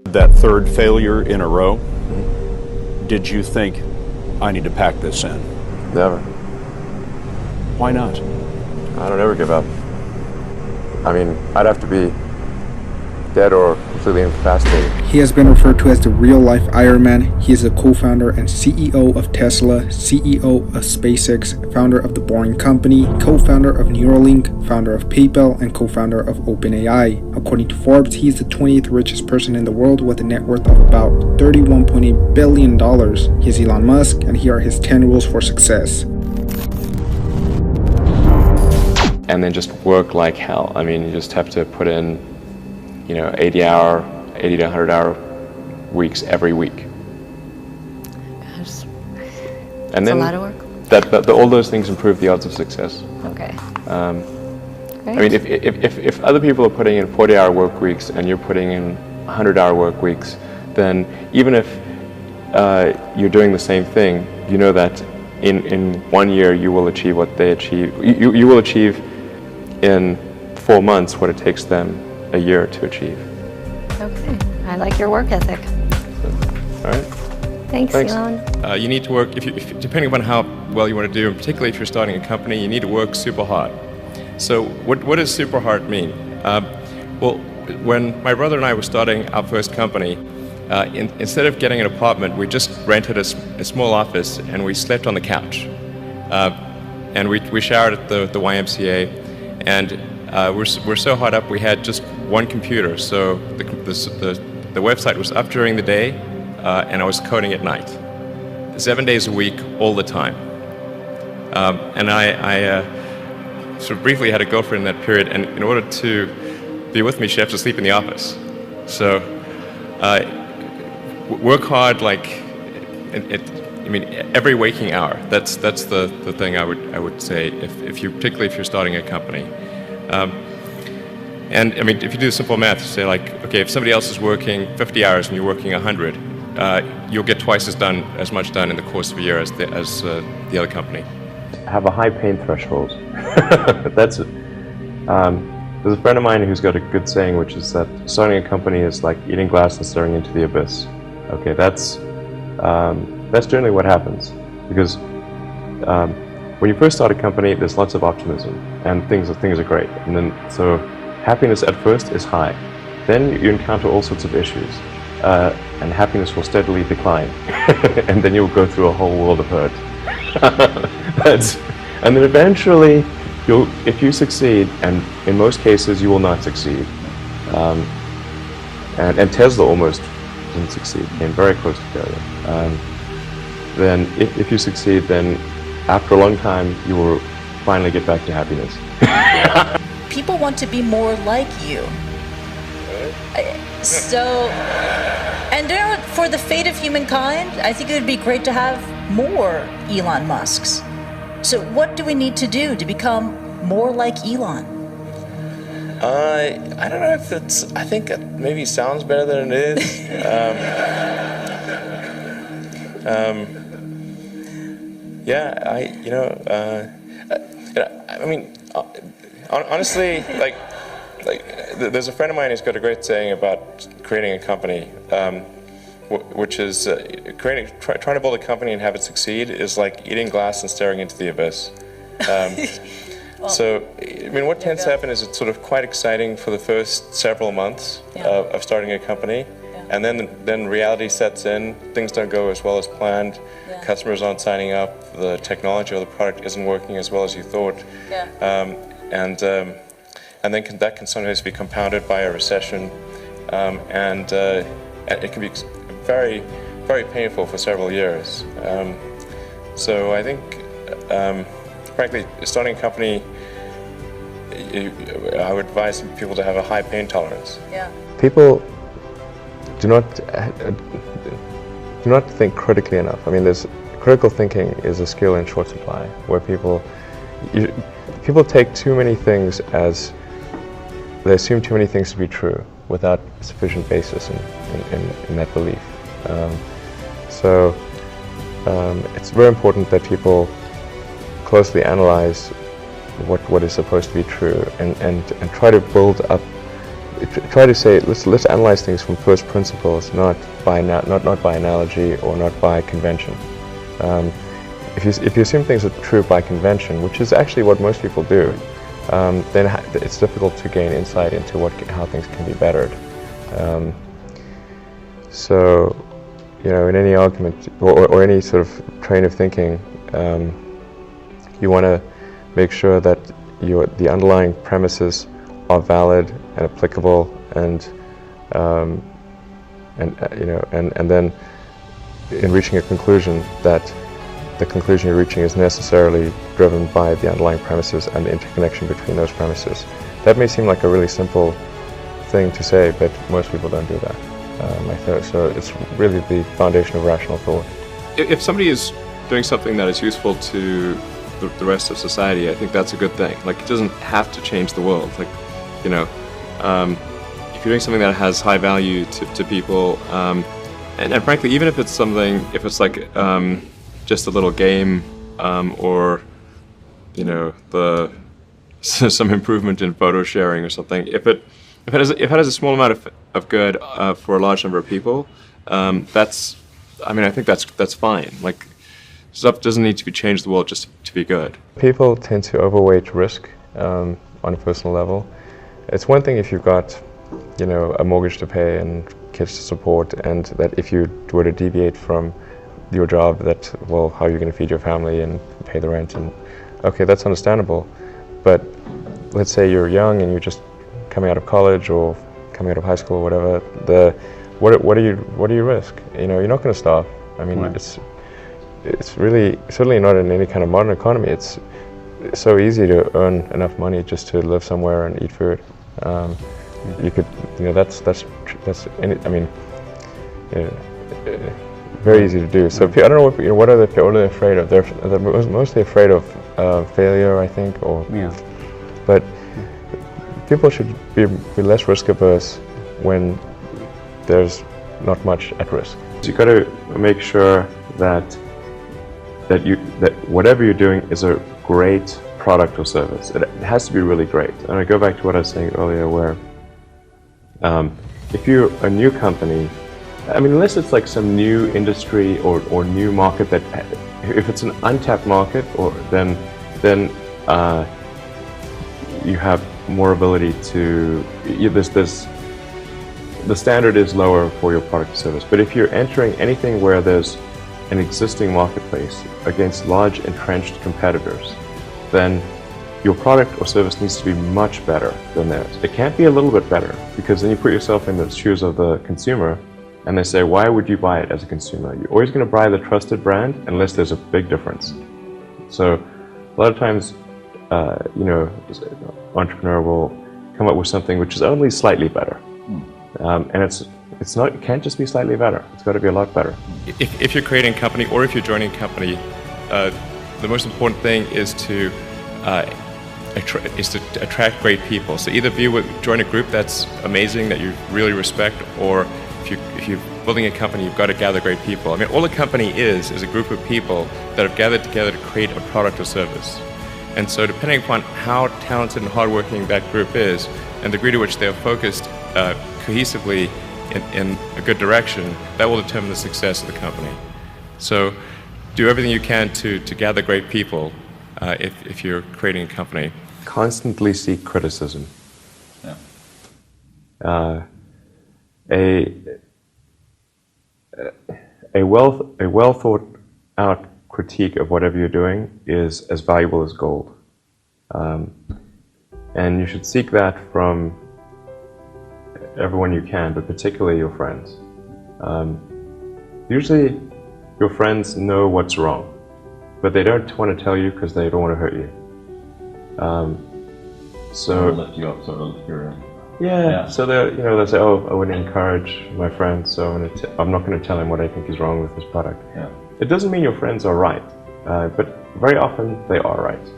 That third failure in a row, did you think, I need to pack this in? Never. Why not? I don't ever give up. I mean, I'd have to be dead or completely incapacitated. He has been referred to as the real-life Iron Man. He is a co-founder and CEO of Tesla, CEO of SpaceX, founder of The Boring Company, co-founder of Neuralink, founder of PayPal, and co-founder of OpenAI. According to Forbes, he is the 20th richest person in the world with a net worth of about $31.8 billion. He is Elon Musk, and here are his 10 rules for success. And then just work like hell. I mean, you just have to put in, 80 to 100 hour weeks every week. Gosh, and then a lot of work. All those things improve the odds of success. Okay. I mean, if other people are putting in 40-hour work weeks and you're putting in 100-hour work weeks, then even if you're doing the same thing, you know that in 1 year you will achieve what they achieve. You will achieve in 4 months what it takes them a year to achieve. Okay, I like your work ethic. All right. Thanks. Elon. You need to work, depending on how well you want to do, and particularly if you're starting a company, you need to work super hard. So what does super hard mean? Well, when my brother and I were starting our first company, instead of getting an apartment, we just rented a small office and we slept on the couch. And we showered at the YMCA, and we're so hot up we had just one computer, so the website was up during the day, and I was coding at night, 7 days a week, all the time. And I sort of briefly had a girlfriend in that period, and in order to be with me, she had to sleep in the office. So work hard, like every waking hour. That's the thing I would say particularly if you're starting a company. And I mean, if you do simple math, you say like, okay, if somebody else is working 50 hours and you're working 100, you'll get twice as much done in the course of a year as the other company. Have a high pain threshold. That's it. There's a friend of mine who's got a good saying, which is that starting a company is like eating glass and staring into the abyss. Okay, that's generally what happens, because when you first start a company, there's lots of optimism and things are great, and then so happiness at first is high. Then you encounter all sorts of issues, and happiness will steadily decline, and then you'll go through a whole world of hurt. And then eventually, if you succeed, and in most cases you will not succeed, and Tesla almost didn't succeed, came very close to failure. Then if you succeed, then after a long time you will finally get back to happiness. People want to be more like you. So, and for the fate of humankind, I think it would be great to have more Elon Musks. So what do we need to do to become more like Elon? I don't know if I think it maybe sounds better than it is. Honestly, like there's a friend of mine who's got a great saying about creating a company, which is trying to build a company and have it succeed is like eating glass and staring into the abyss. So, I mean, what tends to happen is it's sort of quite exciting for the first several months of starting a company, and then reality sets in. Things don't go as well as planned. Customers aren't signing up. The technology or the product isn't working as well as you thought. And then that can sometimes be compounded by a recession, and it can be very, very painful for several years. So I think, frankly, starting a company, I would advise people to have a high pain tolerance. People do not think critically enough. I mean, critical thinking is a skill in short supply, where people take too many things they assume too many things to be true without sufficient basis in that belief. So it's very important that people closely analyze what is supposed to be true and try to build up try to say, let's analyze things from first principles, not by analogy or not by convention. If you assume things are true by convention, which is actually what most people do, then it's difficult to gain insight into how things can be bettered. So, in any argument or any sort of train of thinking, you want to make sure that the underlying premises are valid and applicable, and then in reaching a conclusion, that the conclusion you're reaching is necessarily driven by the underlying premises and the interconnection between those premises. That may seem like a really simple thing to say, but most people don't do that. So it's really the foundation of rational thought. If somebody is doing something that is useful to the rest of society, I think that's a good thing. Like, it doesn't have to change the world. Like, if you're doing something that has high value to people, and frankly, even if it's like just a little game, or some improvement in photo sharing or something, if it has a small amount of good for a large number of people, I think that's fine. Like, stuff doesn't need to change the world just to be good. People tend to overweight risk on a personal level. It's one thing if you've got, a mortgage to pay and kids to support, and that if you were to deviate from your job, how are you going to feed your family and pay the rent? And okay, that's understandable. But let's say you're young and you're just coming out of college or coming out of high school or whatever. What do you risk? You're not going to starve. I mean, right. It's really certainly not in any kind of modern economy. It's so easy to earn enough money just to live somewhere and eat food. You could, very easy to do. So I don't know what are they afraid of? They're mostly afraid of failure, I think, but people should be less risk averse when there's not much at risk. So you've got to make sure that whatever you're doing is a great product or service. It has to be really great. And I go back to what I was saying earlier, where if you're a new company, unless it's like some new industry or new market if it's an untapped market, then you have more ability to. The standard is lower for your product or service. But if you're entering anything where there's an existing marketplace against large entrenched competitors, then your product or service needs to be much better than theirs. It can't be a little bit better, because then you put yourself in the shoes of the consumer, and they say, why would you buy it as a consumer? You're always going to buy the trusted brand unless there's a big difference. So a lot of times, entrepreneur will come up with something which is only slightly better. And it can't just be slightly better. It's got to be a lot better. If you're creating a company or if you're joining a company, the most important thing is to attract great people. So either join a group that's amazing, that you really respect, or if you're building a company, you've got to gather great people. All a company is a group of people that have gathered together to create a product or service. And so depending upon how talented and hardworking that group is, and the degree to which they're focused cohesively in a good direction, that will determine the success of the company. So do everything you can to gather great people if you're creating a company. Constantly seek criticism. Yeah. A well thought out critique of whatever you're doing is as valuable as gold, and you should seek that from everyone you can, but particularly your friends. Usually your friends know what's wrong, but they don't want to tell you because they don't want to hurt you. So lift you up, sort of lift your. Yeah. So they'll say, "Oh, I wouldn't encourage my friend, so I'm not going to tell him what I think is wrong with his product." Yeah. It doesn't mean your friends are right, but very often they are right,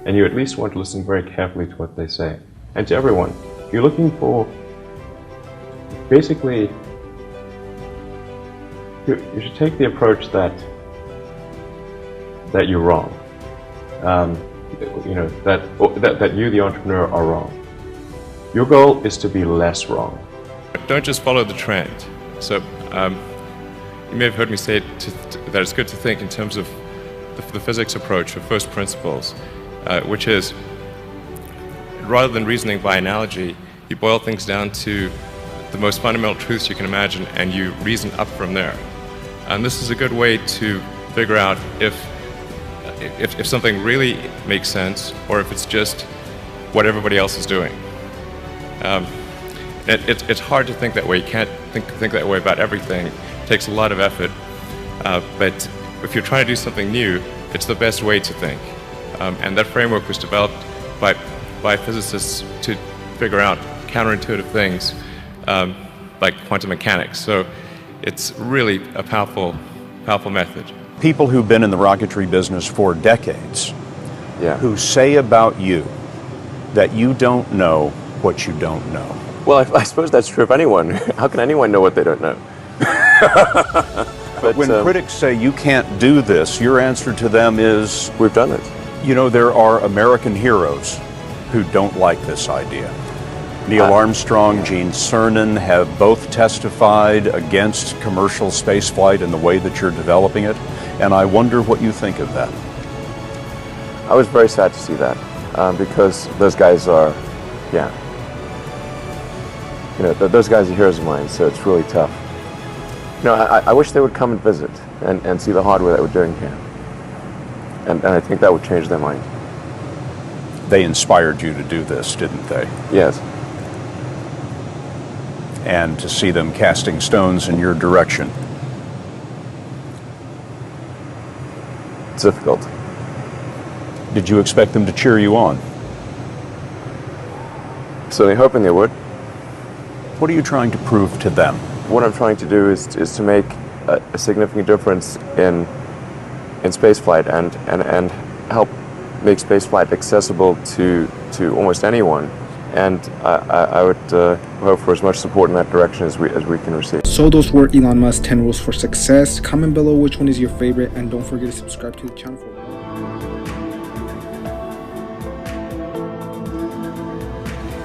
and you at least want to listen very carefully to what they say, and to everyone. You're looking for. Basically, you should take the approach that you're wrong. That you, the entrepreneur, are wrong. Your goal is to be less wrong. Don't just follow the trend. So you may have heard me say that it's good to think in terms of the physics approach of first principles, which is, rather than reasoning by analogy, you boil things down to the most fundamental truths you can imagine, and you reason up from there. And this is a good way to figure out if something really makes sense, or if it's just what everybody else is doing. It's hard to think that way. You can't think that way about everything. It takes a lot of effort. But if you're trying to do something new, it's the best way to think. And that framework was developed by physicists to figure out counterintuitive things like quantum mechanics. So it's really a powerful method. People who've been in the rocketry business for decades, Yeah. who say about you that you don't know what you don't know. Well, I suppose that's true of anyone. How can anyone know what they don't know? But When critics say you can't do this, your answer to them is, we've done it. you know, there are American heroes who don't like this idea. Neil Armstrong, Gene Cernan have both testified against commercial spaceflight and the way that you're developing it, and I wonder what you think of that. I was very sad to see that, because those guys are, those guys are heroes of mine, so it's really tough. I wish they would come and visit and see the hardware that we're doing here. And I think that would change their mind. They inspired you to do this, didn't they? Yes. And to see them casting stones in your direction. It's difficult. Did you expect them to cheer you on? Certainly hoping they would. What are you trying to prove to them? What I'm trying to do is to make a significant difference in spaceflight and help make spaceflight accessible to almost anyone. And I would hope for as much support in that direction as we can receive. So those were Elon Musk's 10 rules for success. Comment below which one is your favorite, and don't forget to subscribe to the channel for more.